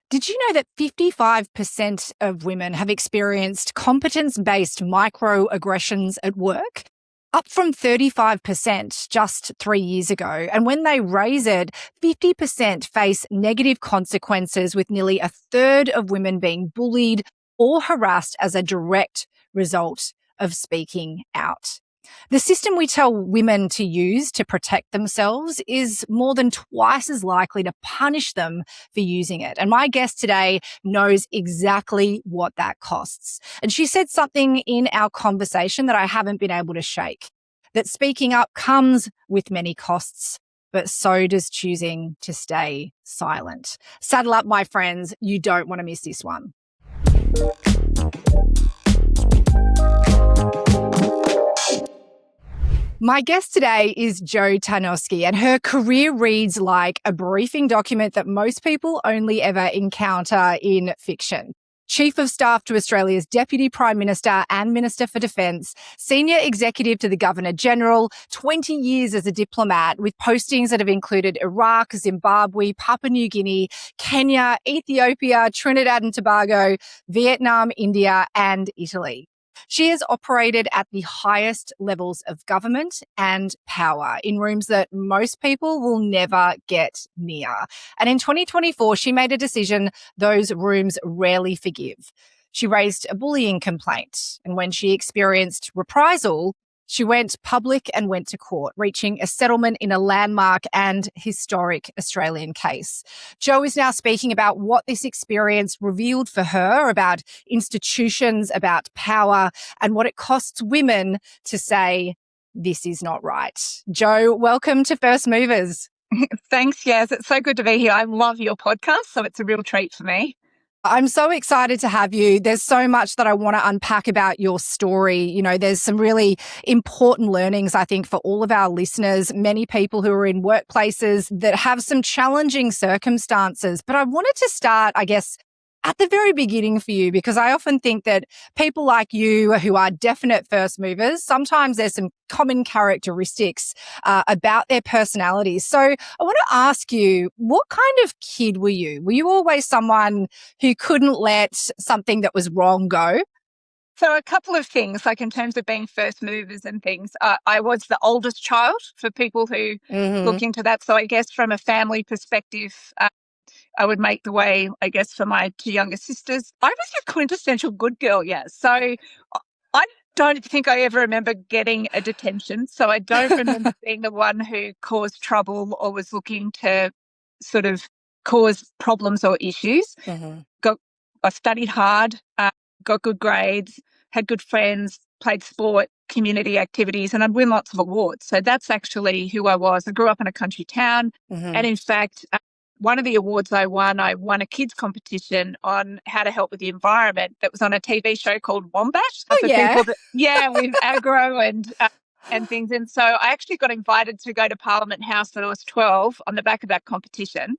Did you know that 55% of women have experienced competence-based microaggressions at work? Up from 35% just 3 years ago. And when they raise it, 50% face negative consequences, with nearly a third of women being bullied or harassed as a direct result of speaking out. The system we tell women to use to protect themselves is more than twice as likely to punish them for using it. And my guest today knows exactly what that costs. And she said something in our conversation that I haven't been able to shake, that speaking up comes with many costs, but so does choosing to stay silent. Saddle up, my friends. You don't want to miss this one. My guest today is Jo Tarnawsky, and her career reads like a briefing document that most people only ever encounter in fiction. Chief of Staff to Australia's Deputy Prime Minister and Minister for Defence, Senior Executive to the Governor-General, 20 years as a diplomat with postings that have included Iraq, Zimbabwe, Papua New Guinea, Kenya, Ethiopia, Trinidad and Tobago, Vietnam, India and Italy. She has operated at the highest levels of government and power in rooms that most people will never get near. And in 2024, she made a decision those rooms rarely forgive. She raised a bullying complaint, and when she experienced reprisal, she went public and went to court, reaching a settlement in a landmark and historic Australian case. Jo is now speaking about what this experience revealed for her about institutions, about power, and what it costs women to say, this is not right. Jo, welcome to First Movers. Thanks, Yaz. It's so good to be here. I love your podcast, so it's a real treat for me. I'm so excited to have you. There's so much that I want to unpack about your story. You know, there's some really important learnings, I think, for all of our listeners, many people who are in workplaces that have some challenging circumstances. But I wanted to start, I guess, at the very beginning for you, because I often think that people like you who are definite first movers, sometimes there's some common characteristics about their personalities. So I want to ask you, what kind of kid were you? Were you always someone who couldn't let something that was wrong go? So a couple of things, like in terms of being first movers and things, I was the oldest child for people who look into that. So I guess from a family perspective, I would make the way, I guess, for my two younger sisters. I was a quintessential good girl, yeah. So I don't think I ever remember getting a detention. So I don't remember being the one who caused trouble or was looking to sort of cause problems or issues. I studied hard, got good grades, had good friends, played sport, community activities, and I'd win lots of awards. So that's actually who I was. I grew up in a country town. And in fact, one of the awards I won a kids competition on how to help with the environment that was on a TV show called Wombat. With agro and things. And so I actually got invited to go to Parliament House when I was 12 on the back of that competition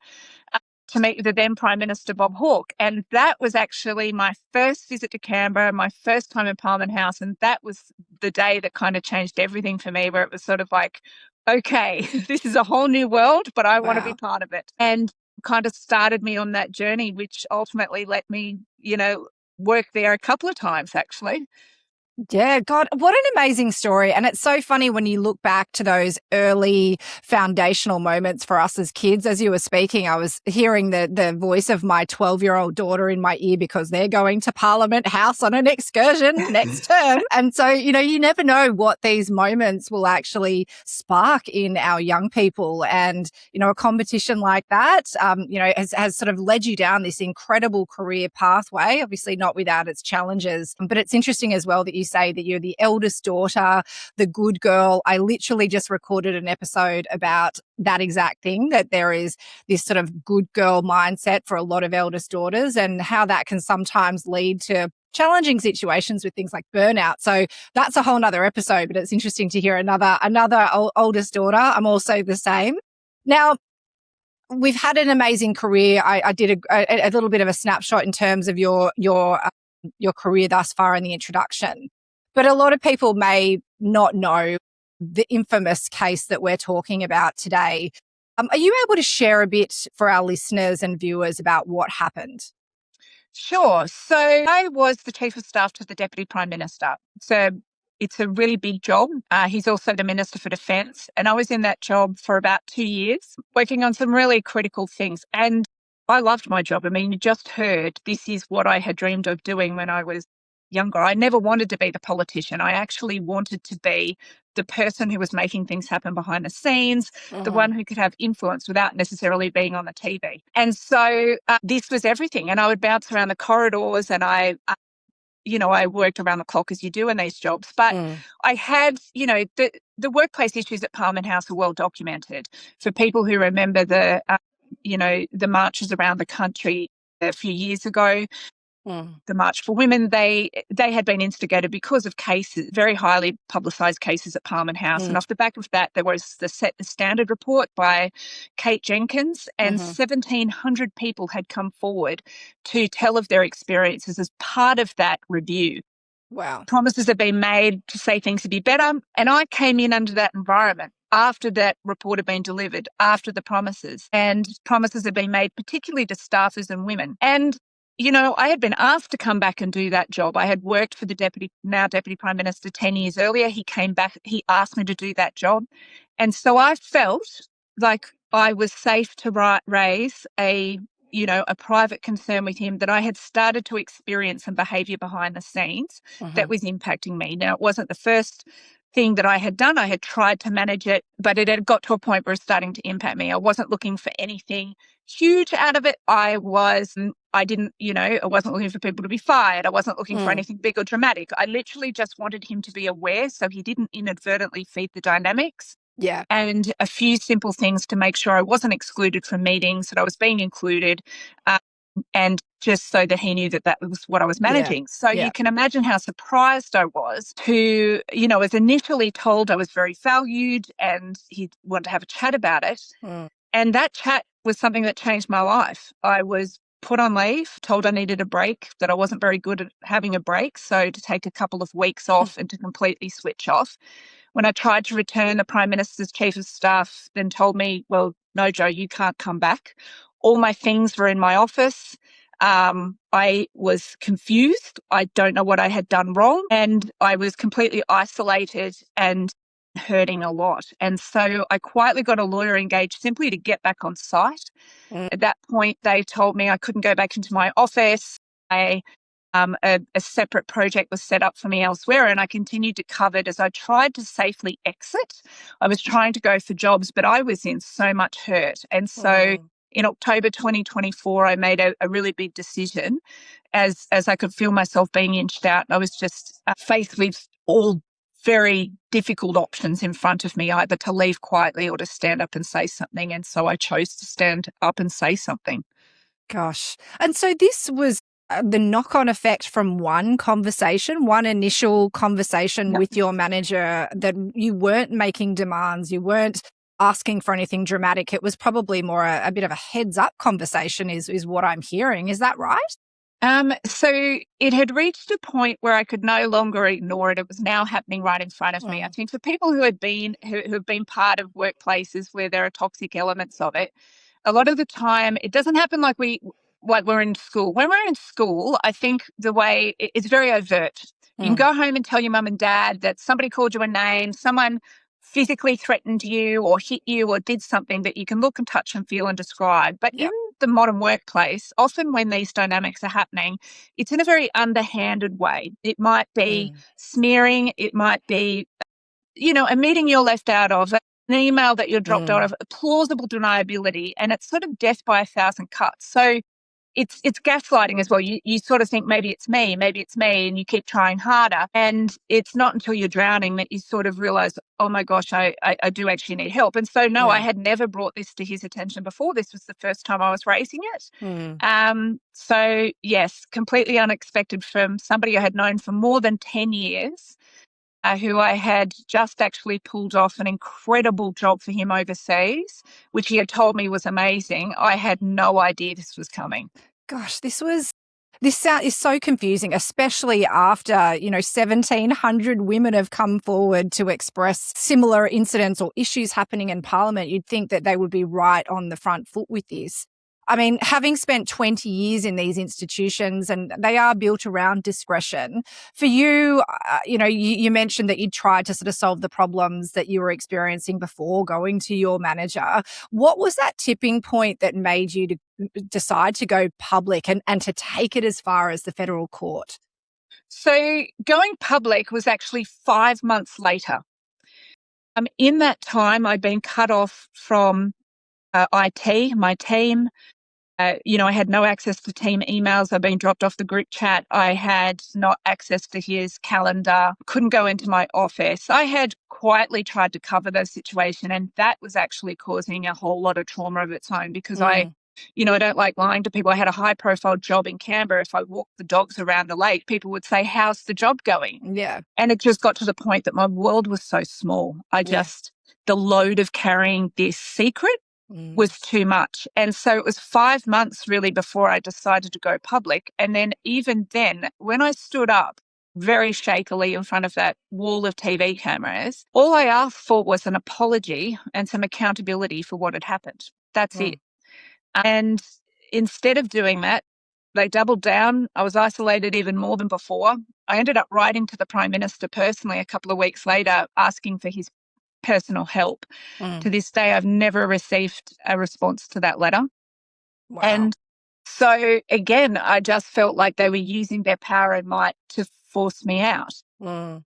to meet with the then Prime Minister Bob Hawke. And that was actually my first visit to Canberra, my first time in Parliament House. And that was the day that kind of changed everything for me, where it was sort of like, okay, this is a whole new world, but I want to be part of it. And kind of started me on that journey, which ultimately let me, work there a couple of times, actually. Yeah, God, what an amazing story. And it's so funny when you look back to those early foundational moments for us as kids. As you were speaking, I was hearing the voice of my 12-year-old daughter in my ear because they're going to Parliament House on an excursion next term. And so, you never know what these moments will actually spark in our young people. And, a competition like that, has sort of led you down this incredible career pathway, obviously not without its challenges. But it's interesting as well that you say that you're the eldest daughter, the good girl. I literally just recorded an episode about that exact thing, that there is this sort of good girl mindset for a lot of eldest daughters and how that can sometimes lead to challenging situations with things like burnout. So that's a whole nother episode, but it's interesting to hear another oldest daughter. I'm also the same. Now, we've had an amazing career. I did a little bit of a snapshot in terms of your career thus far in the introduction. But a lot of people may not know the infamous case that we're talking about today. Are you able to share a bit for our listeners and viewers about what happened? Sure. So I was the Chief of Staff to the Deputy Prime Minister. It's a really big job. He's also the Minister for Defence. And I was in that job for about 2 years, working on some really critical things. And I loved my job. I mean, you just heard this is what I had dreamed of doing when I was younger. I never wanted to be the politician. I actually wanted to be the person who was making things happen behind the scenes, the one who could have influence without necessarily being on the TV. And so this was everything. And I would bounce around the corridors and I worked around the clock as you do in these jobs, but I had, the workplace issues at Parliament House are well documented. For people who remember the marches around the country a few years ago, the March for Women, they had been instigated because of cases, very highly publicised cases at Parliament House. And off the back of that, there was the Set the Standard report by Kate Jenkins, and 1,700 people had come forward to tell of their experiences as part of that review. Wow. Promises have been made to say things would be better. And I came in under that environment after that report had been delivered, after the promises. And promises had been made, particularly to staffers and women. And I had been asked to come back and do that job. I had worked for the now Deputy Prime Minister 10 years earlier. He came back, he asked me to do that job. And so I felt like I was safe to raise a private concern with him that I had started to experience some behaviour behind the scenes that was impacting me. Now, it wasn't the first thing that I had done. I had tried to manage it, but it had got to a point where it was starting to impact me. I wasn't looking for anything huge out of it. I wasn't looking for people to be fired. I wasn't looking for anything big or dramatic. I literally just wanted him to be aware so he didn't inadvertently feed the dynamics. Yeah. And a few simple things to make sure I wasn't excluded from meetings, that I was being included, and just so that he knew that that was what I was managing. So you can imagine how surprised I was to, I was initially told I was very valued and he wanted to have a chat about it. And that chat was something that changed my life. I was put on leave, told I needed a break, that I wasn't very good at having a break. So to take a couple of weeks off and to completely switch off. When I tried to return, the Prime Minister's Chief of Staff then told me, well, no, Jo, you can't come back. All my things were in my office. I was confused. I don't know what I had done wrong. And I was completely isolated and hurting a lot. And so I quietly got a lawyer engaged simply to get back on site. At that point, they told me I couldn't go back into my office. A separate project was set up for me elsewhere, and I continued to cover it as I tried to safely exit. I was trying to go for jobs, but I was in so much hurt. And so in October 2024, I made a really big decision as I could feel myself being inched out. I was just faced with all very difficult options in front of me, either to leave quietly or to stand up and say something. And so I chose to stand up and say something. Gosh. And so this was the knock-on effect from one initial conversation with your manager, that you weren't making demands, you weren't asking for anything dramatic. It was probably more a bit of a heads-up conversation is what I'm hearing. Is that right? So it had reached a point where I could no longer ignore it. It was now happening right in front of me. I think for people who have been part of workplaces where there are toxic elements of it, a lot of the time it doesn't happen like we're in school. When we're in school, I think the way it's very overt. You can go home and tell your mum and dad that somebody called you a name, someone physically threatened you or hit you or did something that you can look and touch and feel and describe. But in the modern workplace, often when these dynamics are happening, it's in a very underhanded way. It might be smearing, it might be, a meeting you're left out of, an email that you're dropped out of, a plausible deniability, and it's sort of death by a thousand cuts. So it's gaslighting as well. You sort of think maybe it's me, and you keep trying harder. And it's not until you're drowning that you sort of realize, oh my gosh, I do actually need help. And so, no, I had never brought this to his attention before. This was the first time I was raising it. So yes, completely unexpected from somebody I had known for more than 10 years. Who I had just actually pulled off an incredible job for him overseas, which he had told me was amazing. I had no idea this was coming. Gosh, this was This is so confusing, especially after, 1,700 women have come forward to express similar incidents or issues happening in Parliament. You'd think that they would be right on the front foot with this. I mean, having spent 20 years in these institutions, and they are built around discretion, for you, you mentioned that you tried to sort of solve the problems that you were experiencing before going to your manager. What was that tipping point that made you to decide to go public and to take it as far as the federal court? So going public was actually 5 months later. In that time, I'd been cut off from IT, my team. I had no access to team emails. I'd been dropped off the group chat. I had not access to his calendar, couldn't go into my office. I had quietly tried to cover the situation, and that was actually causing a whole lot of trauma of its own because I don't like lying to people. I had a high profile job in Canberra. If I walked the dogs around the lake, people would say, "How's the job going?" Yeah. And it just got to the point that my world was so small. The load of carrying this secret was too much. And so it was 5 months really before I decided to go public. And then even then, when I stood up very shakily in front of that wall of TV cameras, all I asked for was an apology and some accountability for what had happened. That's it. And instead of doing that, they doubled down. I was isolated even more than before. I ended up writing to the Prime Minister personally a couple of weeks later, asking for his personal help. To this day, I've never received a response to that letter. Wow. And so, again, I just felt like they were using their power and might to force me out. And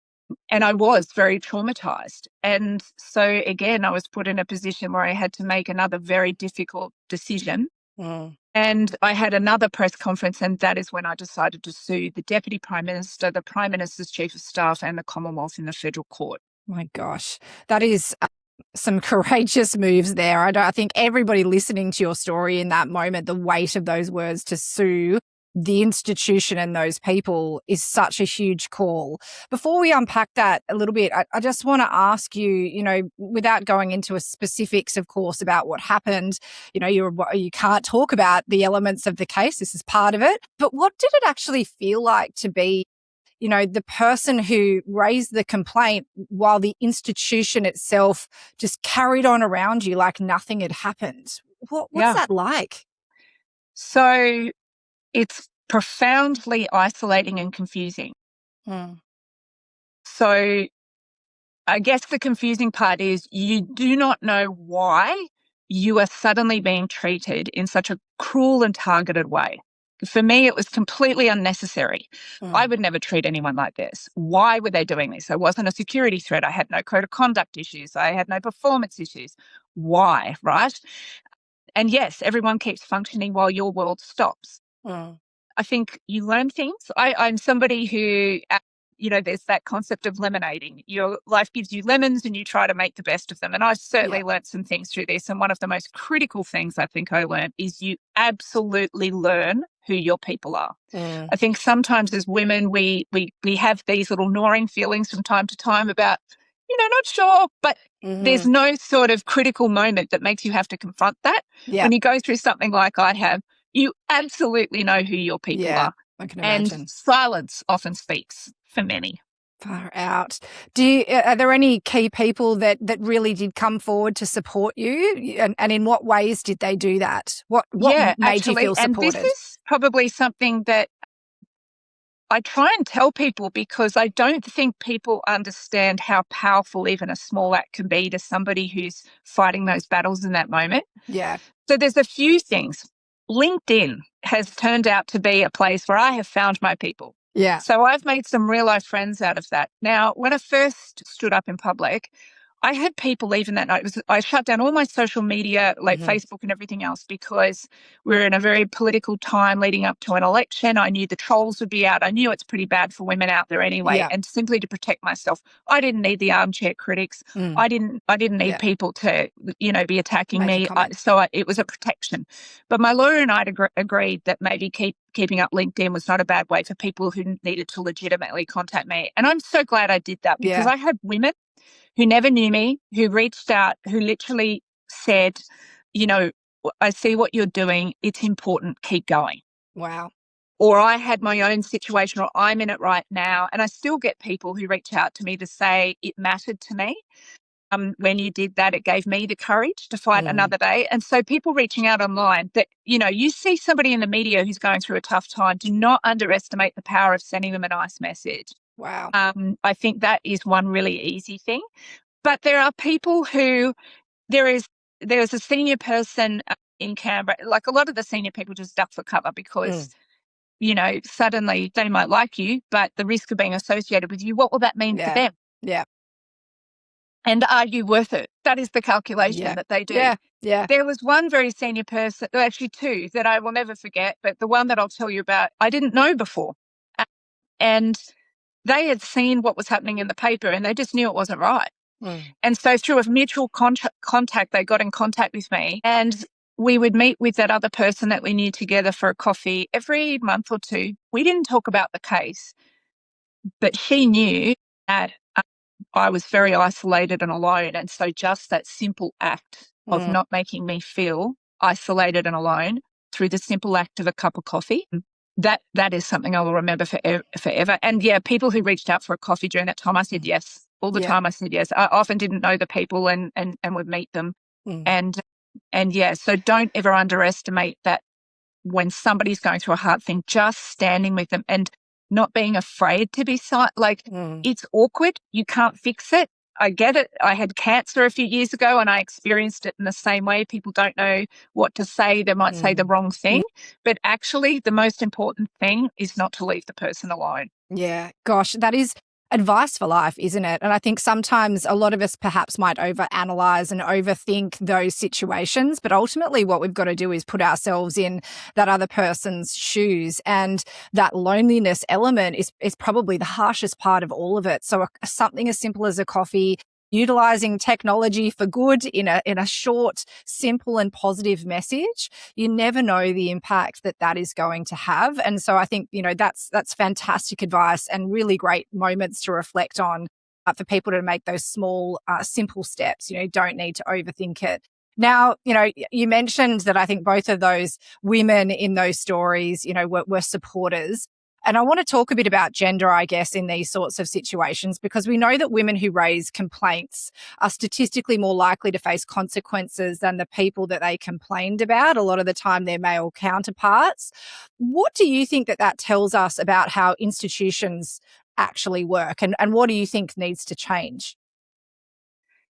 I was very traumatized. And so, again, I was put in a position where I had to make another very difficult decision. And I had another press conference, and that is when I decided to sue the Deputy Prime Minister, the Prime Minister's Chief of Staff, and the Commonwealth in the federal court. My gosh, that is some courageous moves there. I think everybody listening to your story in that moment, the weight of those words to sue the institution and those people is such a huge call. Before we unpack that a little bit, I just want to ask you, without going into specifics, of course, about what happened, you can't talk about the elements of the case. This is part of it. But what did it actually feel like to be the person who raised the complaint while the institution itself just carried on around you like nothing had happened? What's that like? So it's profoundly isolating and confusing. So I guess the confusing part is you do not know why you are suddenly being treated in such a cruel and targeted way. For me, it was completely unnecessary. I would never treat anyone like this. Why were they doing this? I wasn't a security threat. I had no code of conduct issues. I had no performance issues. Why, right? And yes, everyone keeps functioning while your world stops. I think you learn things. I'm somebody who, there's that concept of lemonading. Your life gives you lemons and you try to make the best of them. And I've certainly learned some things through this. And one of the most critical things I think I learned is you absolutely learn who your people are. I think sometimes as women, we have these little gnawing feelings from time to time about, not sure, but there's no sort of critical moment that makes you have to confront that. When you go through something like I have, you absolutely know who your people are. I can imagine. And silence often speaks for many. Far out. Are there any key people that really did come forward to support you? And in what ways did they do that? What made you feel supported? And this is probably something that I try and tell people because I don't think people understand how powerful even a small act can be to somebody who's fighting those battles in that moment. Yeah. So there's a few things. LinkedIn has turned out to be a place where I have found my people. Yeah. So I've made some real life friends out of that. Now, when I first stood up in public, I had people even that night. I shut down all my social media, like Facebook and everything else, because we're in a very political time leading up to an election. I knew the trolls would be out. I knew it's pretty bad for women out there anyway. Yeah. And simply to protect myself, I didn't need the armchair critics. I didn't need people to, be attacking me. It was a protection. But my lawyer and I agreed that maybe keeping up LinkedIn was not a bad way for people who needed to legitimately contact me. And I'm so glad I did that because I had women who never knew me, who reached out, who literally said, I see what you're doing. It's important. Keep going. Wow. or I had my own situation, or I'm in it right now. And I still get people who reach out to me to say it mattered to me. When you did that, it gave me the courage to fight another day. And so people reaching out online that, you see somebody in the media who's going through a tough time, do not underestimate the power of sending them a nice message. Wow. I think that is one really easy thing. But there are people who there's a senior person in Canberra, like a lot of the senior people just duck for cover because, suddenly they might like you, but the risk of being associated with you, what will that mean for them? Yeah. And are you worth it? That is the calculation that they do. Yeah. There was one very senior person, actually two, that I will never forget, but the one that I'll tell you about, I didn't know before. And they had seen what was happening in the paper and they just knew it wasn't right. And so through a mutual contact, they got in contact with me and we would meet with that other person that we knew together for a coffee every month or two. We didn't talk about the case, but she knew that I was very isolated and alone. And so just that simple act of not making me feel isolated and alone through the simple act of a cup of coffee, that is something I will remember forever. And people who reached out for a coffee during that time, I said yes. All the time I said yes. I often didn't know the people and would meet them. And so don't ever underestimate that when somebody's going through a hard thing, just standing with them and not being afraid to be it's awkward. You can't fix it. I get it. I had cancer a few years ago and I experienced it in the same way. People don't know what to say. They might say the wrong thing. But actually, the most important thing is not to leave the person alone. Yeah. Gosh, that is advice for life, isn't it? And I think sometimes a lot of us perhaps might overanalyze and overthink those situations, but ultimately what we've got to do is put ourselves in that other person's shoes. And that loneliness element is probably the harshest part of all of it. So something as simple as a coffee, utilizing technology for good in a short, simple and positive message, you never know the impact that is going to have. And so I think, that's fantastic advice and really great moments to reflect on for people to make those small, simple steps. Don't need to overthink it. Now, you mentioned that I think both of those women in those stories, were supporters. And I want to talk a bit about gender, I guess, in these sorts of situations, because we know that women who raise complaints are statistically more likely to face consequences than the people that they complained about. A lot of the time, their male counterparts. What do you think that tells us about how institutions actually work? And what do you think needs to change?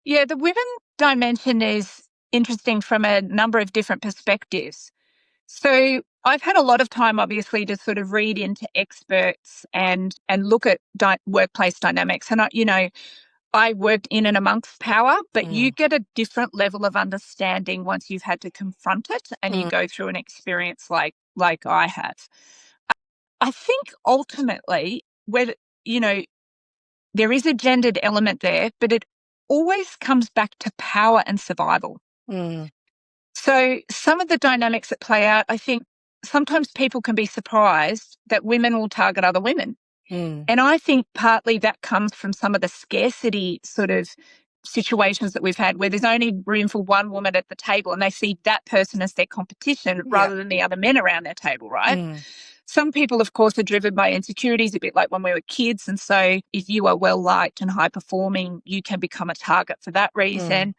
Yeah, the women dimension is interesting from a number of different perspectives. So I've had a lot of time, obviously, to sort of read into experts and look at workplace dynamics. And I worked in and amongst power, but you get a different level of understanding once you've had to confront it and you go through an experience like I have. I think ultimately, whether there is a gendered element there, but it always comes back to power and survival. So some of the dynamics that play out, I think sometimes people can be surprised that women will target other women. And I think partly that comes from some of the scarcity sort of situations that we've had where there's only room for one woman at the table and they see that person as their competition rather than the other men around their table, right? Some people, of course, are driven by insecurities, a bit like when we were kids. And so if you are well-liked and high-performing, you can become a target for that reason.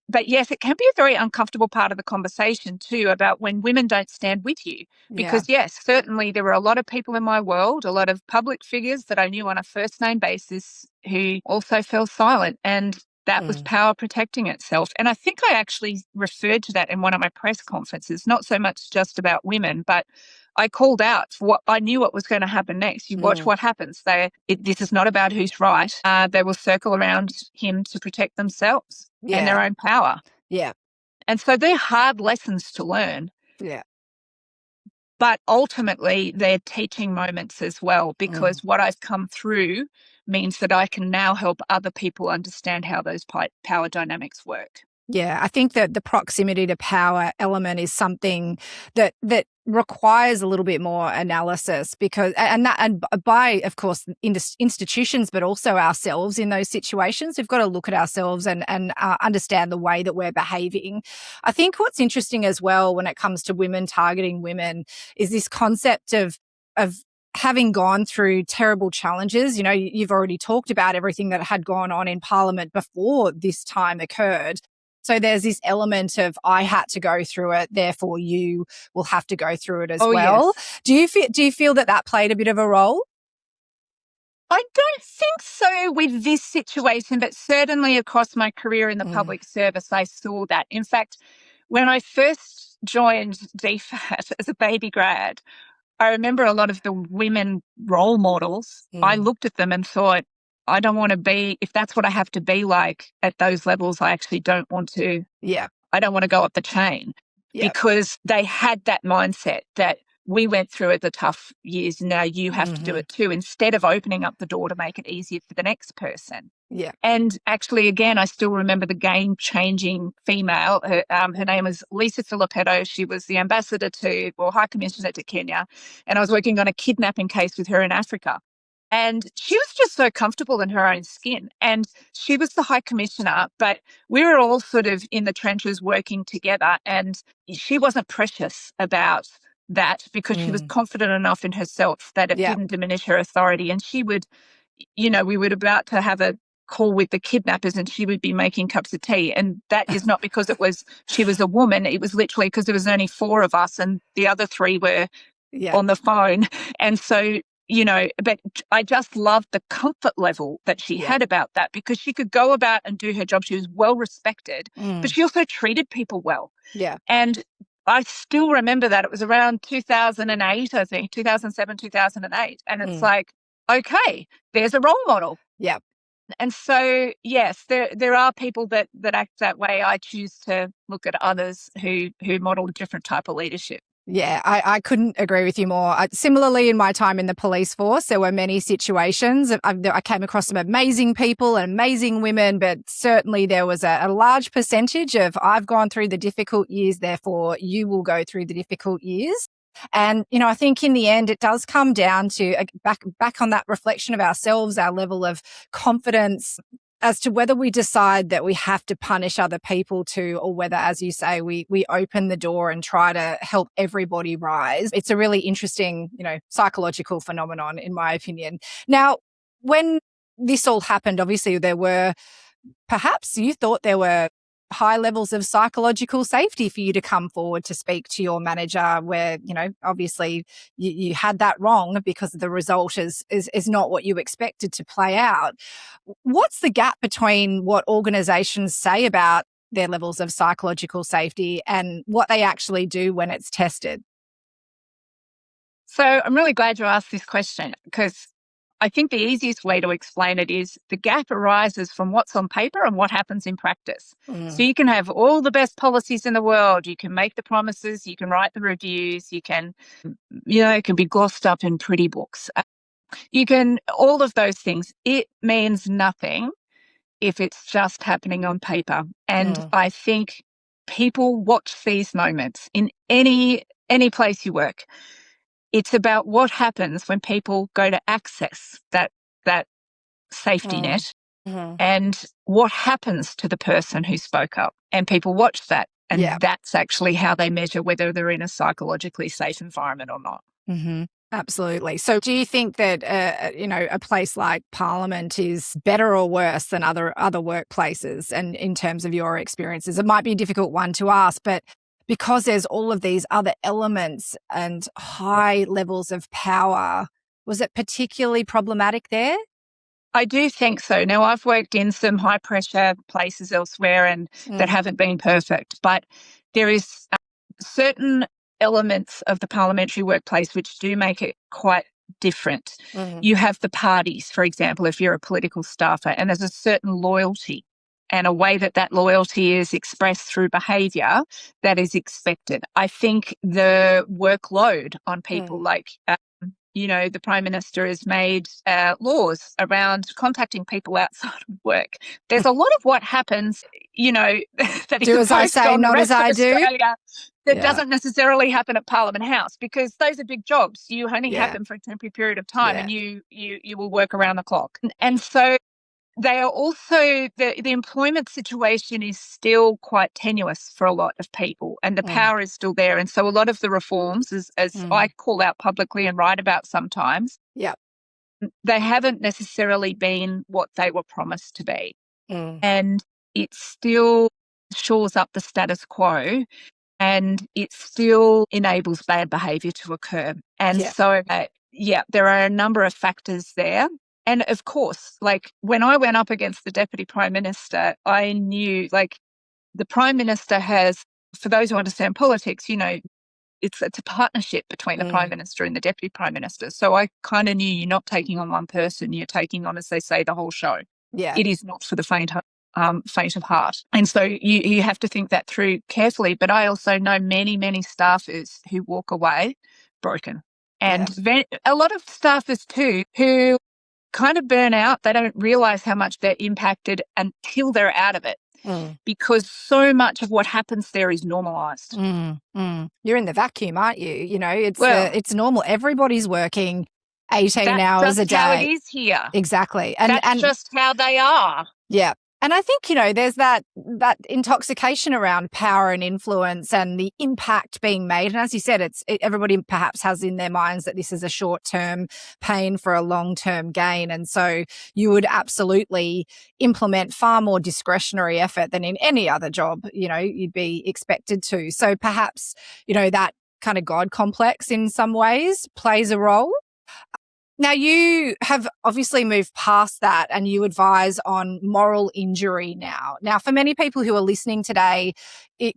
But yes, it can be a very uncomfortable part of the conversation too about when women don't stand with you. Because yes, certainly there were a lot of people in my world, a lot of public figures that I knew on a first name basis who also fell silent. And that was power protecting itself. And I think I actually referred to that in one of my press conferences, not so much just about women, but I called out for what I knew what was going to happen next. You watch what happens. This is not about who's right. They will circle around him to protect themselves and their own power. Yeah. And so they're hard lessons to learn. Yeah. But ultimately, they're teaching moments as well, because what I've come through means that I can now help other people understand how those power dynamics work. Yeah, I think that the proximity to power element is something that requires a little bit more analysis because, and by, of course, institutions, but also ourselves in those situations. We've got to look at ourselves and understand the way that we're behaving. I think what's interesting as well when it comes to women targeting women is this concept of having gone through terrible challenges. You know, you've already talked about everything that had gone on in Parliament before this time occurred. So there's this element of I had to go through it, therefore you will have to go through it as well. Yes. Do you feel that played a bit of a role? I don't think so with this situation, but certainly across my career in the public service, I saw that. In fact, when I first joined DFAT as a baby grad, I remember a lot of the women role models. I looked at them and thought, I don't want to be, if that's what I have to be like at those levels, I actually don't want to. Yeah. I don't want to go up the chain because they had that mindset that we went through it the tough years. Now you have to do it too, instead of opening up the door to make it easier for the next person. Yeah. And actually, again, I still remember the game-changing female. Her name was Lisa Filippetto. She was the High Commissioner to Kenya, and I was working on a kidnapping case with her in Africa. And she was just so comfortable in her own skin. And she was the High Commissioner, but we were all sort of in the trenches working together. And she wasn't precious about that because she was confident enough in herself that it didn't diminish her authority. And she would, we were about to have a call with the kidnappers and she would be making cups of tea. And that is not because she was a woman. It was literally because there was only 4 of us and the other 3 were on the phone. And so, but I just loved the comfort level that she had about that because she could go about and do her job. She was well respected, but she also treated people well. Yeah. And I still remember that. It was around 2008, I think, 2007, 2008. And it's like, okay, there's a role model. Yeah. And so, yes, there are people that act that way. I choose to look at others who model a different type of leadership. Yeah, I couldn't agree with you more. Similarly, in my time in the police force, there were many situations. I came across some amazing people and amazing women, but certainly there was a large percentage of I've gone through the difficult years, therefore you will go through the difficult years. And, I think in the end, it does come down to back on that reflection of ourselves, our level of confidence as to whether we decide that we have to punish other people too, or whether, as you say, we open the door and try to help everybody rise. It's a really interesting, psychological phenomenon, in my opinion. Now, when this all happened, obviously perhaps you thought there were high levels of psychological safety for you to come forward to speak to your manager where, obviously you had that wrong because the result is not what you expected to play out. What's the gap between what organizations say about their levels of psychological safety and what they actually do when it's tested? So I'm really glad you asked this question because I think the easiest way to explain it is the gap arises from what's on paper and what happens in practice. So you can have all the best policies in the world, you can make the promises, you can write the reviews, you can, it can be glossed up in pretty books. You can, all of those things. It means nothing if it's just happening on paper. And I think people watch these moments in any place you work. It's about what happens when people go to access that safety net and what happens to the person who spoke up. And people watch that. And that's actually how they measure whether they're in a psychologically safe environment or not. Mm-hmm. Absolutely. So do you think that, a place like Parliament is better or worse than other workplaces? And in terms of your experiences, it might be a difficult one to ask, but because there's all of these other elements and high levels of power, was it particularly problematic there? I do think so. Now, I've worked in some high pressure places elsewhere and that haven't been perfect, but there is certain elements of the parliamentary workplace which do make it quite different. You have the parties, for example, if you're a political staffer, and there's a certain loyalty and a way that loyalty is expressed through behaviour that is expected. I think the workload on people like, the Prime Minister has made laws around contacting people outside of work. There's a lot of what happens, that Do as I imposed say, on the not as rest of I do. Australia that Yeah. doesn't necessarily happen at Parliament House, because those are big jobs. You only have Yeah. them for a temporary period of time, Yeah. and you will work around the clock. And so they are also, the employment situation is still quite tenuous for a lot of people, and the power is still there. And so a lot of the reforms, as I call out publicly and write about sometimes, Yeah. they haven't necessarily been what they were promised to be. And it still shores up the status quo, and it still enables bad behaviour to occur. And so, there are a number of factors there. And of course, like when I went up against the Deputy Prime Minister, I knew, like, the Prime Minister has, for those who understand politics, it's a partnership between the Prime Minister and the Deputy Prime Minister. So I kind of knew you're not taking on one person, you're taking on, as they say, the whole show. Yeah. It is not for the faint of heart. And so you have to think that through carefully. But I also know many, many staffers who walk away broken. And a lot of staffers too who kind of burn out. They don't realise how much they're impacted until they're out of it, because so much of what happens there is normalised. You're in the vacuum, aren't you? It's normal. Everybody's working 18 hours a day. That's how it is here. Exactly. That's just how they are. Yeah. And I think, there's that intoxication around power and influence and the impact being made. And as you said, everybody perhaps has in their minds that this is a short-term pain for a long-term gain. And so you would absolutely implement far more discretionary effort than in any other job, you'd be expected to. So perhaps, that kind of God complex in some ways plays a role. Now, you have obviously moved past that and you advise on moral injury now. Now, for many people who are listening today,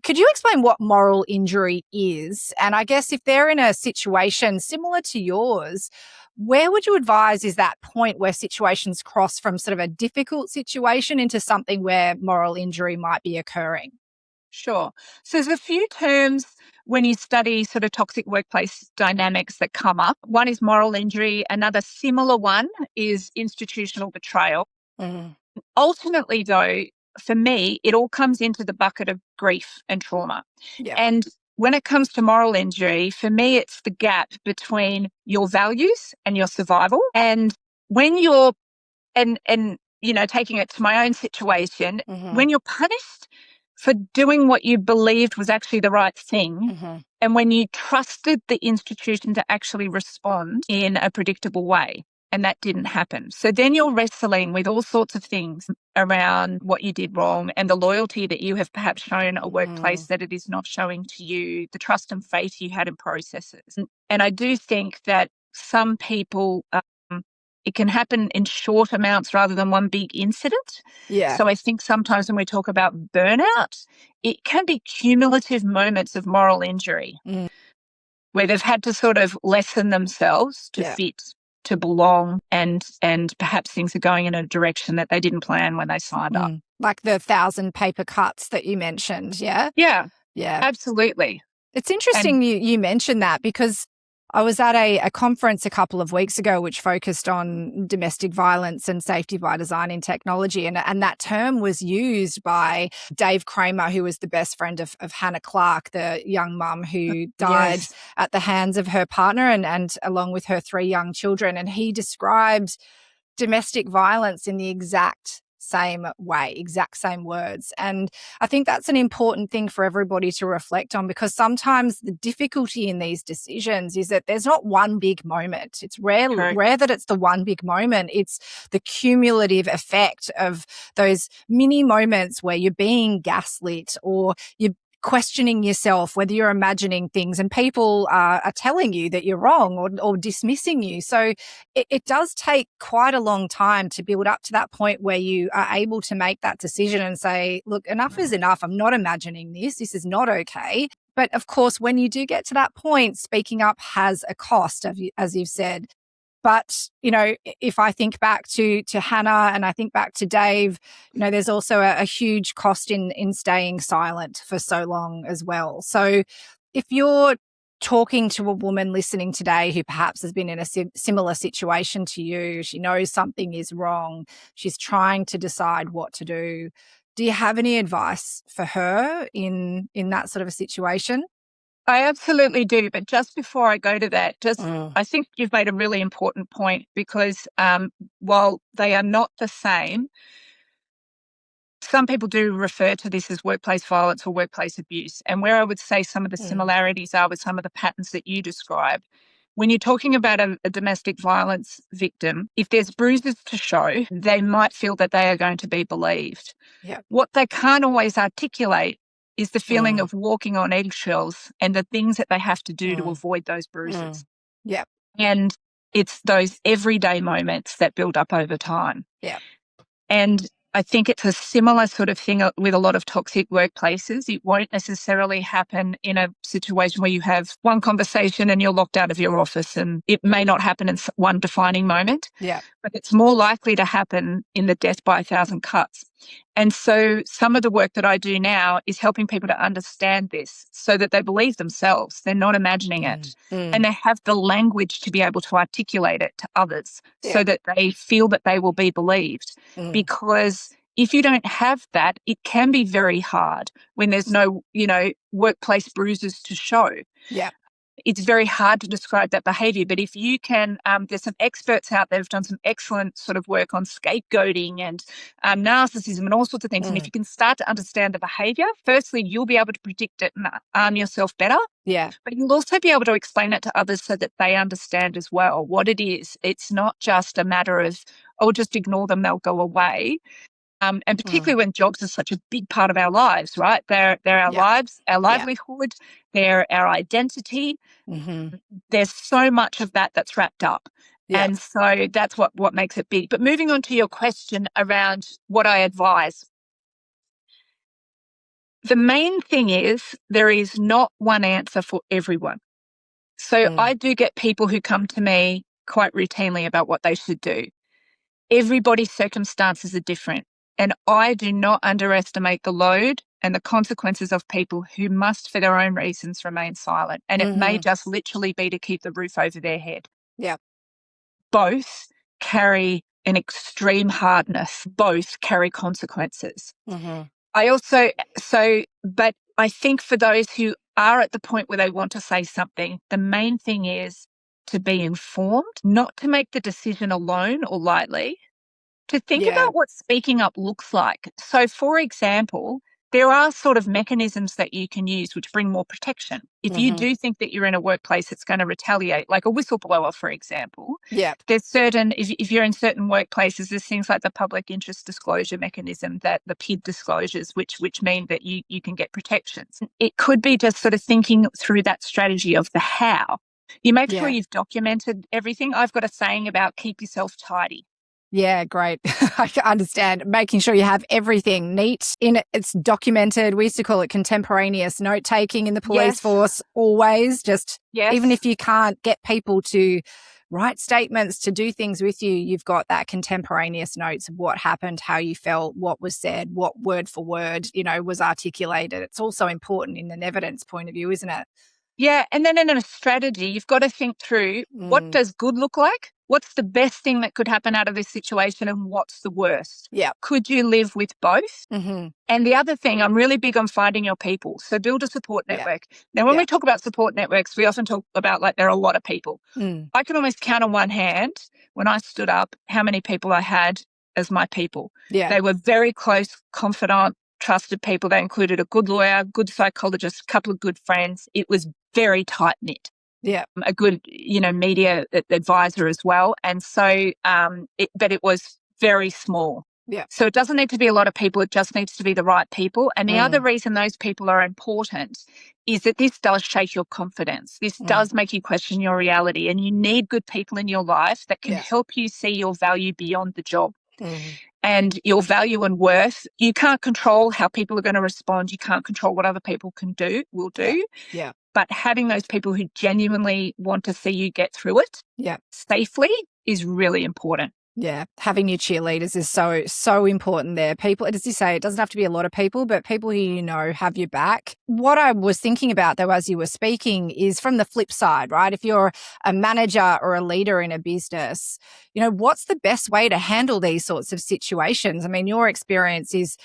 could you explain what moral injury is? And I guess if they're in a situation similar to yours, where would you advise is that point where situations cross from sort of a difficult situation into something where moral injury might be occurring? Sure. So there's a few terms when you study sort of toxic workplace dynamics that come up. One is moral injury. Another similar one is institutional betrayal. Ultimately, though, for me, it all comes into the bucket of grief and trauma. Yeah. And when it comes to moral injury, for me, it's the gap between your values and your survival. And when you're, and taking it to my own situation, when you're punished for doing what you believed was actually the right thing, and when you trusted the institution to actually respond in a predictable way, and that didn't happen. So then you're wrestling with all sorts of things around what you did wrong and the loyalty that you have perhaps shown a workplace that it is not showing to you, the trust and faith you had in processes. And I do think that some people, it can happen in short amounts rather than one big incident. Yeah. So I think sometimes when we talk about burnout, it can be cumulative moments of moral injury where they've had to sort of lessen themselves to fit, to belong, and perhaps things are going in a direction that they didn't plan when they signed up. Like the 1,000 paper cuts that you mentioned, yeah? Yeah. Yeah. Absolutely. It's interesting you mentioned that, because I was at a conference a couple of weeks ago which focused on domestic violence and safety by design in technology. And that term was used by Dave Kramer, who was the best friend of Hannah Clark, the young mum who died at the hands of her partner and along with her 3 young children. And he described domestic violence in the exact same way, exact same words. And I think that's an important thing for everybody to reflect on, because sometimes the difficulty in these decisions is that there's not one big moment. It's rare that it's the one big moment. It's the cumulative effect of those mini moments where you're being gaslit or you're questioning yourself, whether you're imagining things, and people are telling you that you're wrong or dismissing you. So it does take quite a long time to build up to that point where you are able to make that decision and say, look, enough is enough. I'm not imagining this. This is not okay. But of course, when you do get to that point, speaking up has a cost, as you've said. But, if I think back to Hannah and I think back to Dave, there's also a huge cost in staying silent for so long as well. So if you're talking to a woman listening today who perhaps has been in a similar situation to you, she knows something is wrong, she's trying to decide what to do. Do you have any advice for her in that sort of a situation? I absolutely do. But just before I go to that, I think you've made a really important point because while they are not the same, some people do refer to this as workplace violence or workplace abuse. And where I would say some of the similarities are with some of the patterns that you describe, when you're talking about a domestic violence victim, if there's bruises to show, they might feel that they are going to be believed. Yeah. What they can't always articulate is the feeling of walking on eggshells and the things that they have to do to avoid those bruises. Yeah. And it's those everyday moments that build up over time. Yeah. And I think it's a similar sort of thing with a lot of toxic workplaces. It won't necessarily happen in a situation where you have one conversation and you're locked out of your office, and it may not happen in one defining moment. Yeah. But it's more likely to happen in the death by 1,000 cuts. And so some of the work that I do now is helping people to understand this so that they believe themselves. They're not imagining it. And they have the language to be able to articulate it to others so that they feel that they will be believed. Because if you don't have that, it can be very hard when there's no, workplace bruises to show. Yeah. It's very hard to describe that behavior. But if you can, there's some experts out there who've done some excellent sort of work on scapegoating and narcissism and all sorts of things. And if you can start to understand the behavior, firstly, you'll be able to predict it and arm yourself better. Yeah. But you'll also be able to explain it to others so that they understand as well what it is. It's not just a matter of, oh, just ignore them, they'll go away. And particularly when jobs are such a big part of our lives, right? They're our lives, our livelihood, they're our identity. There's so much of that that's wrapped up. Yeah. And so that's what makes it big. But moving on to your question around what I advise. The main thing is there is not one answer for everyone. So I do get people who come to me quite routinely about what they should do. Everybody's circumstances are different. And I do not underestimate the load and the consequences of people who must, for their own reasons, remain silent. And it may just literally be to keep the roof over their head. Yeah. Both carry an extreme hardness. Both carry consequences. But I think for those who are at the point where they want to say something, the main thing is to be informed, not to make the decision alone or lightly, to think about what speaking up looks like. So, for example, there are sort of mechanisms that you can use which bring more protection. If you do think that you're in a workplace that's going to retaliate, like a whistleblower, for example, there's certain, if you're in certain workplaces, there's things like the public interest disclosure mechanism, that the PID disclosures, which mean that you can get protections. It could be just sort of thinking through that strategy of the how. You make sure you've documented everything. I've got a saying about keep yourself tidy. Yeah, great. I understand. Making sure you have everything neat it's documented. We used to call it contemporaneous note taking in the police force, always. Just even if you can't get people to write statements, to do things with you, you've got that contemporaneous notes of what happened, how you felt, what was said, what word for word, was articulated. It's also important in an evidence point of view, isn't it? Yeah. And then in a strategy, you've got to think through what does good look like? What's the best thing that could happen out of this situation and what's the worst? Yeah. Could you live with both? And the other thing, I'm really big on finding your people. So build a support network. Now, when we talk about support networks, we often talk about like there are a lot of people. I can almost count on one hand when I stood up how many people I had as my people. They were very close, confidant, trusted people. They included a good lawyer, good psychologist, a couple of good friends. It was very tight-knit. Yeah. A good, media advisor as well. And so, but it was very small. Yeah. So it doesn't need to be a lot of people. It just needs to be the right people. And the other reason those people are important is that this does shake your confidence. This does make you question your reality. And you need good people in your life that can help you see your value beyond the job. And your value and worth. You can't control how people are going to respond. You can't control what other people will do. Yeah. But having those people who genuinely want to see you get through it safely is really important. Yeah, having your cheerleaders is so important there. People, as you say, it doesn't have to be a lot of people, but people who you know have your back. What I was thinking about, though, as you were speaking, is from the flip side, right? If you're a manager or a leader in a business, what's the best way to handle these sorts of situations? I mean, your experience is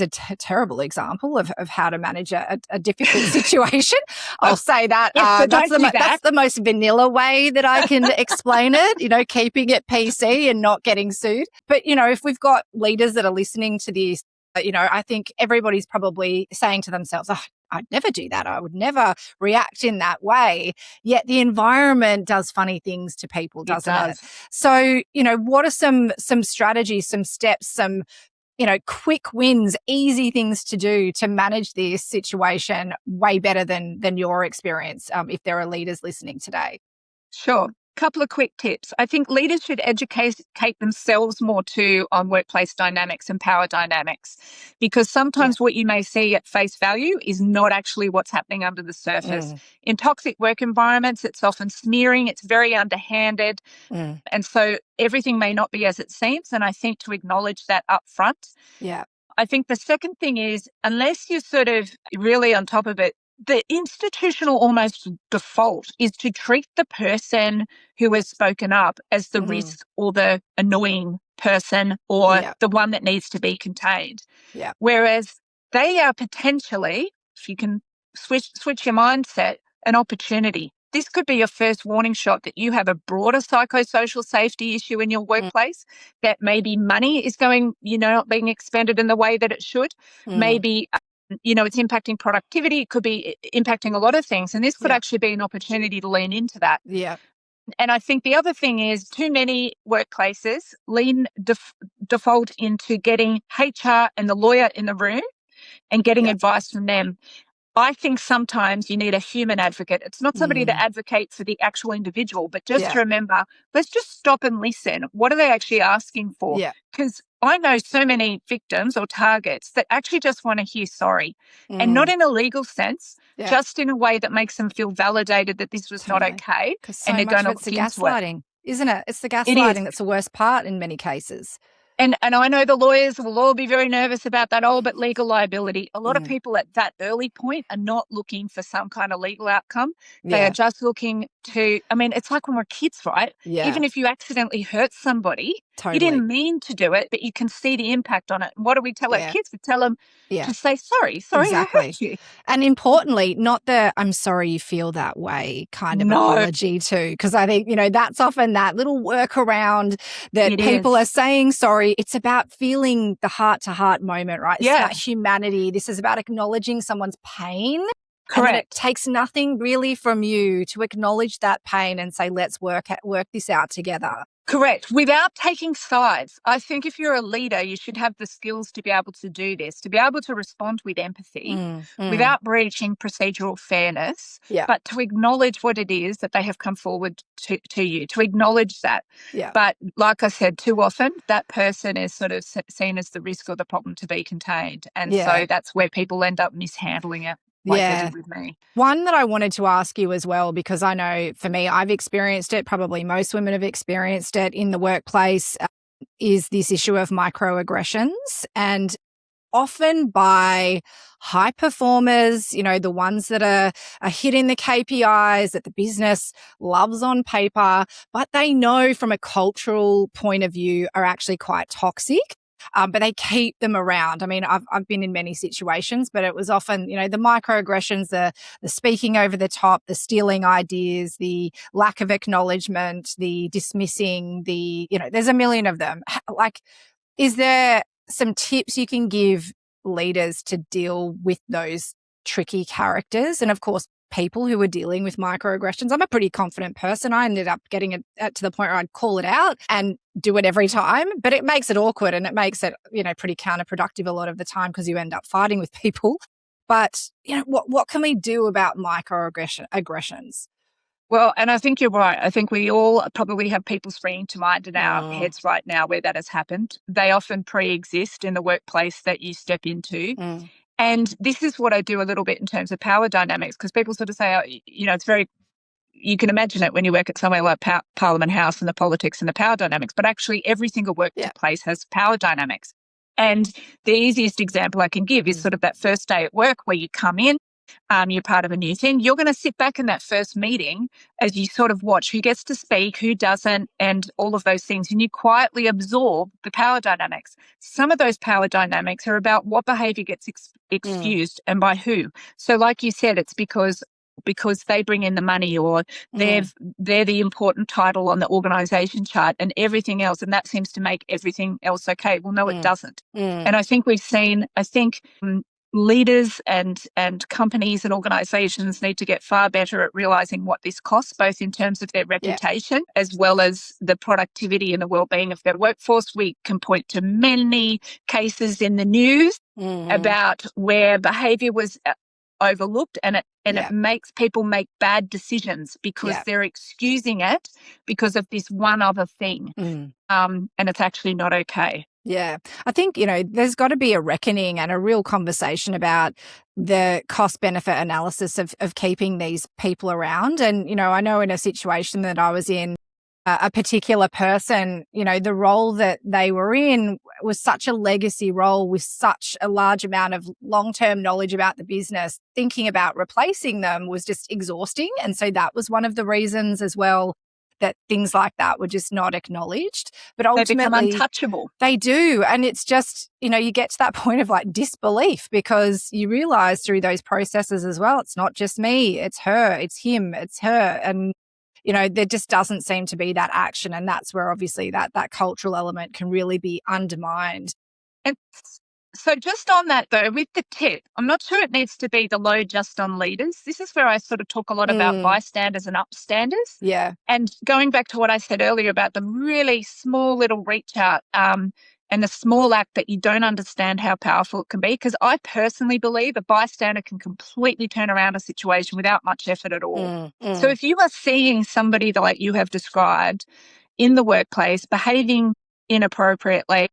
a terrible example of how to manage a difficult situation. I'll say that. Yes, so that's don't do that. That's the most vanilla way that I can explain it, keeping it PC and not getting sued. But, if we've got leaders that are listening to this, I think everybody's probably saying to themselves, oh, I'd never do that. I would never react in that way. Yet the environment does funny things to people, doesn't it? So, what are some strategies, some steps, some quick wins, easy things to do to manage this situation way better than your experience, if there are leaders listening today? Sure. Couple of quick tips. I think leaders should educate themselves more too on workplace dynamics and power dynamics, because sometimes what you may see at face value is not actually what's happening under the surface. In toxic work environments, it's often smearing, it's very underhanded, and so everything may not be as it seems. And I think to acknowledge that up front. Yeah. I think the second thing is, unless you're sort of really on top of it, the institutional almost default is to treat the person who has spoken up as the risk or the annoying person or the one that needs to be contained. Yeah. Whereas they are potentially, if you can switch your mindset, an opportunity. This could be your first warning shot that you have a broader psychosocial safety issue in your workplace, that maybe money is not being expended in the way that it should. Maybe, it's impacting productivity. It could be impacting a lot of things. And this could actually be an opportunity to lean into that. Yeah. And I think the other thing is too many workplaces default into getting HR and the lawyer in the room and getting advice from them. I think sometimes you need a human advocate. It's not somebody to advocate for the actual individual, but just to remember, let's just stop and listen. What are they actually asking for? Because I know so many victims or targets that actually just want to hear sorry, and not in a legal sense, just in a way that makes them feel validated that this was not okay, and they're going to look into it. Gaslighting, isn't it? It's the gaslighting that's the worst part in many cases. And I know the lawyers will all be very nervous about that, but legal liability. A lot of people at that early point are not looking for some kind of legal outcome. They are just looking to, it's like when we're kids, right? Yeah. Even if you accidentally hurt somebody, you didn't mean to do it, but you can see the impact on it. And what do we tell our kids? We tell them to say sorry. Exactly. I hurt you. And importantly, not the I'm sorry you feel that way kind of apology too, because I think, that's often that little workaround that people are saying sorry. It's about feeling the heart-to-heart moment, right? It's about humanity. This is about acknowledging someone's pain. Correct. And it takes nothing really from you to acknowledge that pain and say, let's work this out together. Correct. Without taking sides. I think if you're a leader, you should have the skills to be able to do this, to be able to respond with empathy without breaching procedural fairness, but to acknowledge what it is that they have come forward to you, to acknowledge that. Yeah. But like I said, too often that person is sort of seen as the risk or the problem to be contained. And so that's where people end up mishandling it. Like they did with me. One that I wanted to ask you as well, because I know for me, I've experienced it, probably most women have experienced it in the workplace, is this issue of microaggressions. And often by high performers, the ones that are hitting the KPIs that the business loves on paper, but they know from a cultural point of view are actually quite toxic. But they keep them around. I've been in many situations, but it was often, the microaggressions, the speaking over the top, the stealing ideas, the lack of acknowledgement, the dismissing, there's a million of them. Like, is there some tips you can give leaders to deal with those tricky characters? And of course, people who were dealing with microaggressions. I'm a pretty confident person. I ended up getting it to the point where I'd call it out and do it every time, but it makes it awkward and it makes it, pretty counterproductive a lot of the time because you end up fighting with people. But, what can we do about microaggressions? Well, and I think you're right. I think we all probably have people springing to mind in our heads right now where that has happened. They often pre-exist in the workplace that you step into. And this is what I do a little bit in terms of power dynamics, because people sort of say, it's very you can imagine it when you work at somewhere like Parliament House and the politics and the power dynamics, but actually every single workplace has power dynamics. And the easiest example I can give is sort of that first day at work where you come in, you're part of a new thing. You're going to sit back in that first meeting as you sort of watch who gets to speak, who doesn't, and all of those things. And you quietly absorb the power dynamics. Some of those power dynamics are about what behavior gets excused and by who. So like you said, it's because they bring in the money, or they're the important title on the organisation chart and everything else, and that seems to make everything else okay. Well, no, it doesn't. And I think leaders and companies and organisations need to get far better at realising what this costs, both in terms of their reputation as well as the productivity and the well-being of their workforce. We can point to many cases in the news about where behaviour was overlooked, and it makes people make bad decisions because they're excusing it because of this one other thing, and it's actually not okay. Yeah. I think, there's got to be a reckoning and a real conversation about the cost-benefit analysis of keeping these people around. And, I know in a situation that I was in, a particular person, the role that they were in was such a legacy role with such a large amount of long-term knowledge about the business. Thinking about replacing them was just exhausting. And so that was one of the reasons as well that things like that were just not acknowledged. But ultimately, they become untouchable. They do. And it's just, you get to that point of like disbelief, because you realize through those processes as well, it's not just me, it's her, it's him, it's her. And there just doesn't seem to be that action. And that's where obviously that cultural element can really be undermined. And so just on that though, with the tip, I'm not sure it needs to be the load just on leaders. This is where I sort of talk a lot about bystanders and upstanders. Yeah. And going back to what I said earlier about the really small little reach out, and the small act that you don't understand how powerful it can be, because I personally believe a bystander can completely turn around a situation without much effort at all. So if you are seeing somebody like you have described in the workplace behaving inappropriately,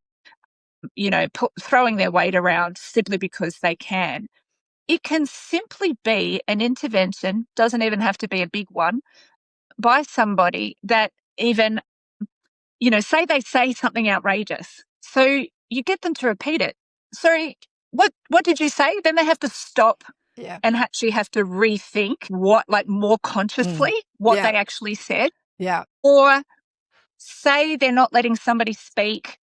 throwing their weight around simply because they can, it can simply be an intervention, doesn't even have to be a big one, by somebody that even, say they say something outrageous. So you get them to repeat it. Sorry, what did you say? Then they have to stop and actually have to rethink more consciously what they actually said. Yeah. Or say they're not letting somebody speak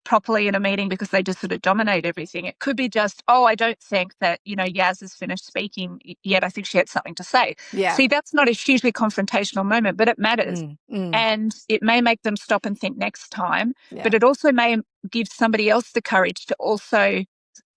properly in a meeting because they just sort of dominate everything. It could be just, I don't think that, Yaz has finished speaking yet. I think she had something to say. Yeah. See, that's not a hugely confrontational moment, but it matters. And it may make them stop and think next time, but it also may give somebody else the courage to also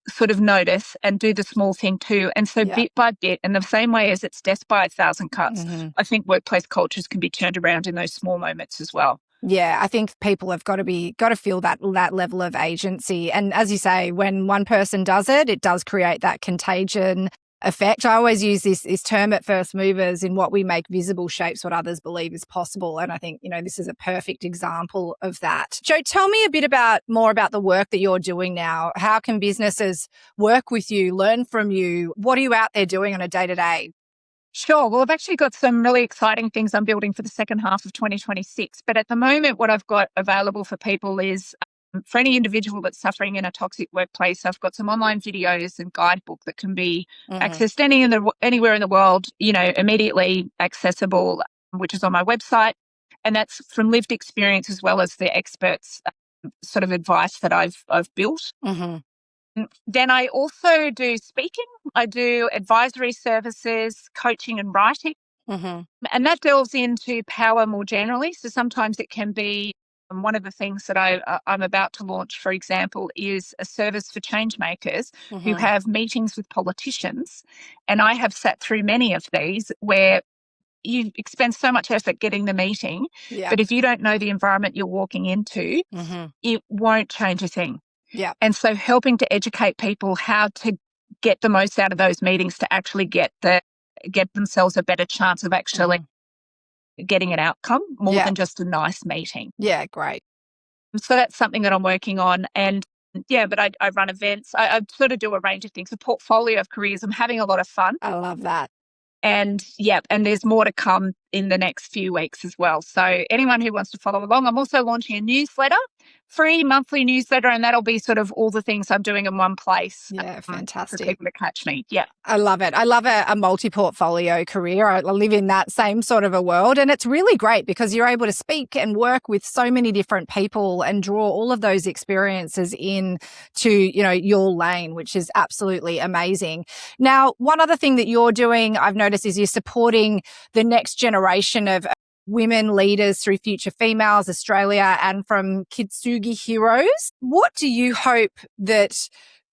sort of notice and do the small thing too. And so bit by bit, in the same way as it's death by 1,000 cuts, I think workplace cultures can be turned around in those small moments as well. Yeah, I think people have got to feel that level of agency. And as you say, when one person does it, it does create that contagion effect. I always use this term at First Movers: in what we make visible shapes what others believe is possible. And I think, this is a perfect example of that. Jo, tell me a bit more about the work that you're doing now. How can businesses work with you, learn from you? What are you out there doing on a day-to-day? Sure. Well, I've actually got some really exciting things I'm building for the second half of 2026. But at the moment, what I've got available for people is, for any individual that's suffering in a toxic workplace, I've got some online videos and guidebook that can be accessed anywhere in the world, immediately accessible, which is on my website. And that's from lived experience as well as the experts' sort of advice that I've built. Then I also do speaking. I do advisory services, coaching and writing. And that delves into power more generally. So sometimes it can be, one of the things that I'm about to launch, for example, is a service for change makers who have meetings with politicians. And I have sat through many of these where you expend so much effort getting the meeting, but if you don't know the environment you're walking into, it won't change a thing. Yeah. And so helping to educate people how to get the most out of those meetings to actually get themselves a better chance of actually getting an outcome more than just a nice meeting. Yeah, great. So that's something that I'm working on. And but I run events. I sort of do a range of things, a portfolio of careers. I'm having a lot of fun. I love that. And there's more to come in the next few weeks as well. So anyone who wants to follow along, I'm also launching a newsletter, free monthly newsletter, and that'll be sort of all the things I'm doing in one place. Yeah, For fantastic. people to catch me. Yeah. I love it. I love a multi-portfolio career. I live in that same sort of a world. And it's really great because you're able to speak and work with so many different people and draw all of those experiences in to, your lane, which is absolutely amazing. Now, one other thing that you're doing, I've noticed, is you're supporting the next generation of women leaders through Future Females Australia and from Kintsugi Heroes. What do you hope that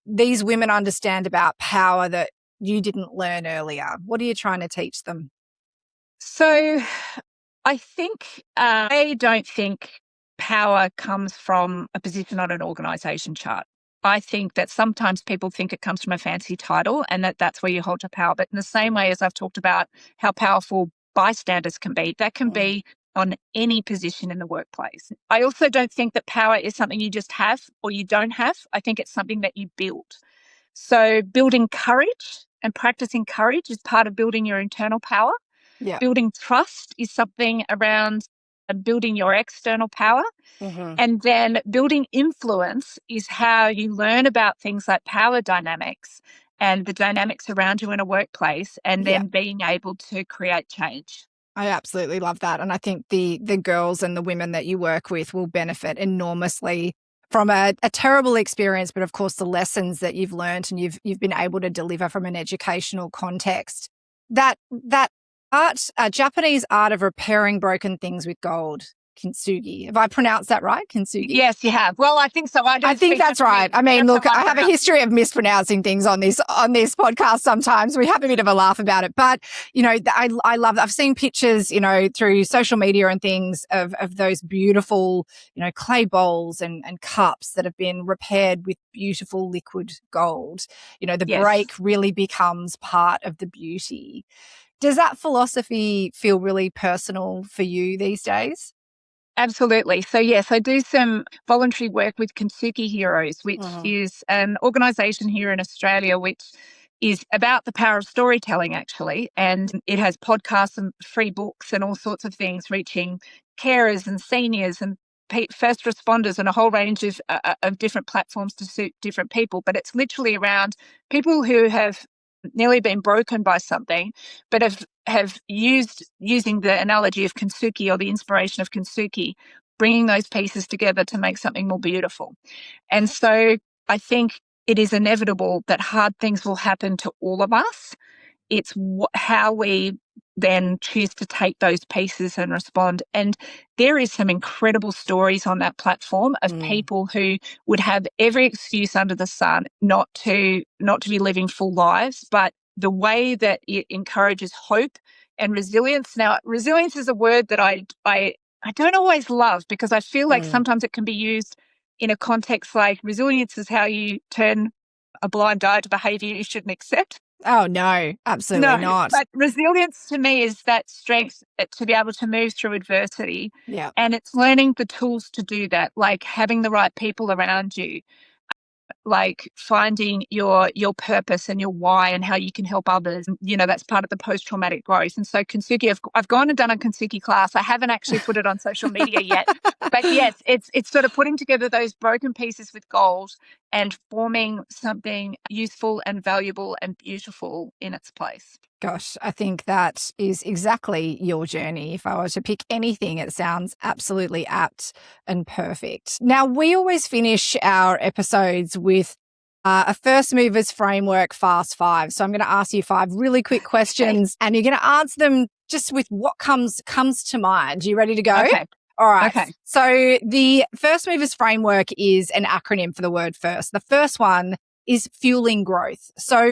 these women understand about power that you didn't learn earlier? What are you trying to teach them? So I think I don't think power comes from a position on an organisation chart. I think that sometimes people think it comes from a fancy title and that's where you hold your power. But in the same way as I've talked about how powerful bystanders can be, that can be on any position in the workplace. I also don't think that power is something you just have or you don't have. I think it's something that you build. So building courage and practicing courage is part of building your internal power. Yeah. Building trust is something around building your external power. Mm-hmm. And then building influence is how you learn about things like power dynamics and the dynamics around you in a workplace, and then being able to create change. I absolutely love that. And I think the girls and the women that you work with will benefit enormously from a terrible experience, but of course the lessons that you've learned and you've been able to deliver from an educational context. That art, Japanese art of repairing broken things with gold, kintsugi. Have I pronounced that right? Kintsugi? Yes, you have. Well, I think so. I think that's right. I mean, look, I have a history of mispronouncing things on this podcast sometimes. We have a bit of a laugh about it. But, I love that. I've seen pictures, through social media and things of those beautiful, clay bowls and cups that have been repaired with beautiful liquid gold. The break really becomes part of the beauty. Does that philosophy feel really personal for you these days? Absolutely. So, yes, I do some voluntary work with Kintsugi Heroes, which is an organisation here in Australia which is about the power of storytelling, actually. And it has podcasts and free books and all sorts of things reaching carers and seniors and first responders and a whole range of different platforms to suit different people. But it's literally around people who have nearly been broken by something, but have using the analogy of Kintsugi or the inspiration of Kintsugi, bringing those pieces together to make something more beautiful. And so I think it is inevitable that hard things will happen to all of us. It's how we then choose to take those pieces and respond. And there is some incredible stories on that platform of people who would have every excuse under the sun not to be living full lives, but the way that it encourages hope and resilience. Now, resilience is a word that I don't always love because I feel like sometimes it can be used in a context like resilience is how you turn a blind eye to behavior you shouldn't accept. Oh, no, absolutely not. But resilience to me is that strength to be able to move through adversity. Yeah. And it's learning the tools to do that, like having the right people around you, like finding your purpose and your why and how you can help others. That's part of the post-traumatic growth. And so Kintsugi, I've gone and done a Kintsugi class. I haven't actually put it on social media yet. But yes, it's sort of putting together those broken pieces with gold and forming something useful and valuable and beautiful in its place. Gosh, I think that is exactly your journey. If I were to pick anything, it sounds absolutely apt and perfect. Now, we always finish our episodes with a first movers framework fast five. So I'm going to ask you 5 really quick questions and you're going to answer them just with what comes to mind. Are you ready to go? Okay. All right. Okay. So the first movers framework is an acronym for the word first. The first one is fueling growth. So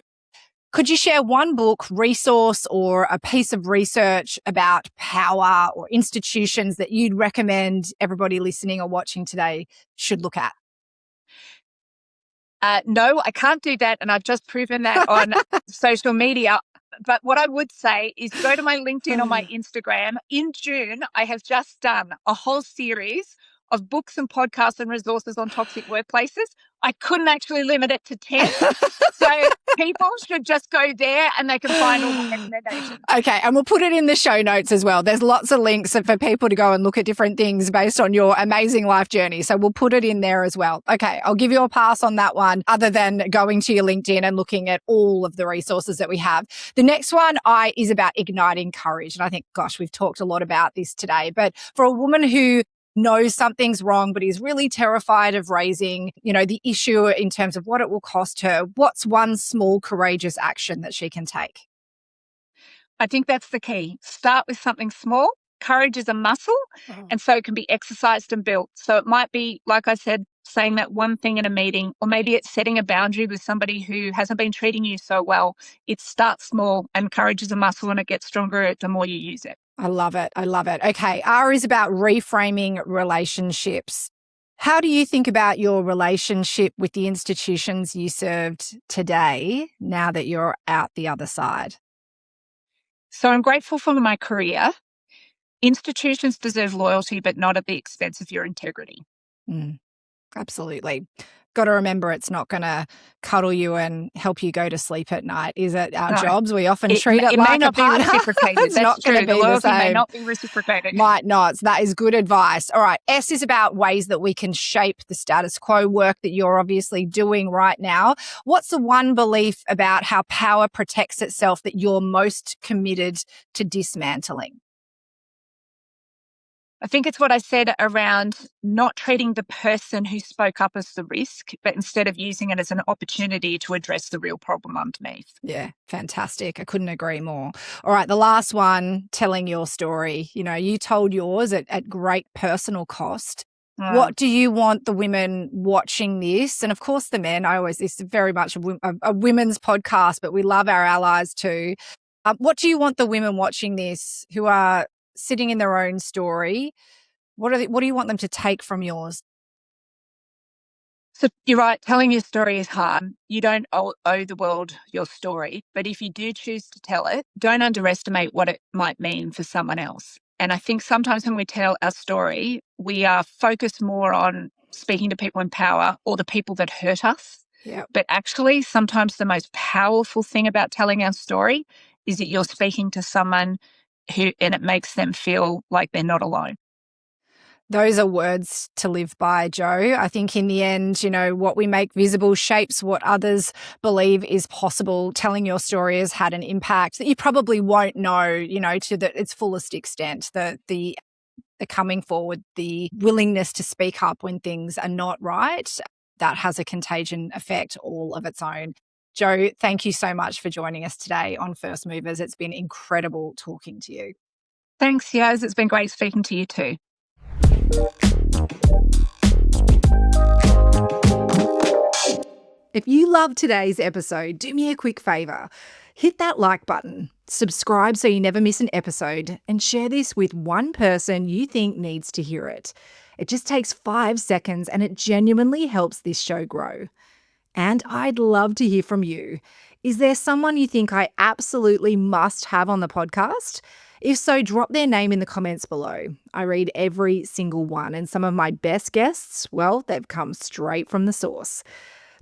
could you share one book, resource, or a piece of research about power or institutions that you'd recommend everybody listening or watching today should look at? No, I can't do that. And I've just proven that on social media. But what I would say is go to my LinkedIn or my Instagram. In June, I have just done a whole series of books and podcasts and resources on toxic workplaces. I couldn't actually limit it to 10. So people should just go there and they can find all the recommendations. Okay, and we'll put it in the show notes as well. There's lots of links for people to go and look at different things based on your amazing life journey. So we'll put it in there as well. Okay, I'll give you a pass on that one, other than going to your LinkedIn and looking at all of the resources that we have. The next one is about igniting courage. And I think, gosh, we've talked a lot about this today. But for a woman who knows something's wrong, but is really terrified of raising, the issue in terms of what it will cost her, what's one small courageous action that she can take? I think that's the key. Start with something small. Courage is a muscle, and so it can be exercised and built. So it might be, like I said, saying that one thing in a meeting, or maybe it's setting a boundary with somebody who hasn't been treating you so well. It starts small, and courage is a muscle, and it gets stronger the more you use it. I love it. I love it. Okay, R is about reframing relationships. How do you think about your relationship with the institutions you served today, now that you're out the other side? So I'm grateful for my career. Institutions deserve loyalty, but not at the expense of your integrity. Absolutely. Got to remember, it's not going to cuddle you and help you go to sleep at night, is it? Our jobs, we often treat it like a partner. It may not be reciprocated. It's not going to be the the same. May not be reciprocated. Might not. So that is good advice. All right. S is about ways that we can shape the status quo, work that you're obviously doing right now. What's the one belief about how power protects itself that you're most committed to dismantling? I think it's what I said around not treating the person who spoke up as the risk, but instead of using it as an opportunity to address the real problem underneath. Yeah, fantastic. I couldn't agree more. All right, the last one, telling your story. You told yours at great personal cost. What do you want the women watching this? And of course the men, this is very much a women's podcast, but we love our allies too. What do you want the women watching this who are sitting in their own story? What do you want them to take from yours? So you're right, telling your story is hard. You don't owe the world your story, but if you do choose to tell it, don't underestimate what it might mean for someone else. And I think sometimes when we tell our story, we are focused more on speaking to people in power or the people that hurt us. Yep. But actually, sometimes the most powerful thing about telling our story is that you're speaking to someone and it makes them feel like they're not alone. Those are words to live by, Jo. I think in the end, what we make visible shapes what others believe is possible. Telling your story has had an impact that you probably won't know, to its fullest extent. The coming forward, the willingness to speak up when things are not right, that has a contagion effect all of its own. Jo, thank you so much for joining us today on First Movers. It's been incredible talking to you. Thanks, Yaz. It's been great speaking to you too. If you loved today's episode, do me a quick favour. Hit that like button, subscribe so you never miss an episode, and share this with one person you think needs to hear it. It just takes 5 seconds and it genuinely helps this show grow. And I'd love to hear from you. Is there someone you think I absolutely must have on the podcast? If so, drop their name in the comments below. I read every single one, and some of my best guests, well, they've come straight from the source.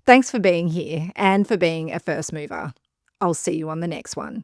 Thanks for being here and for being a first mover. I'll see you on the next one.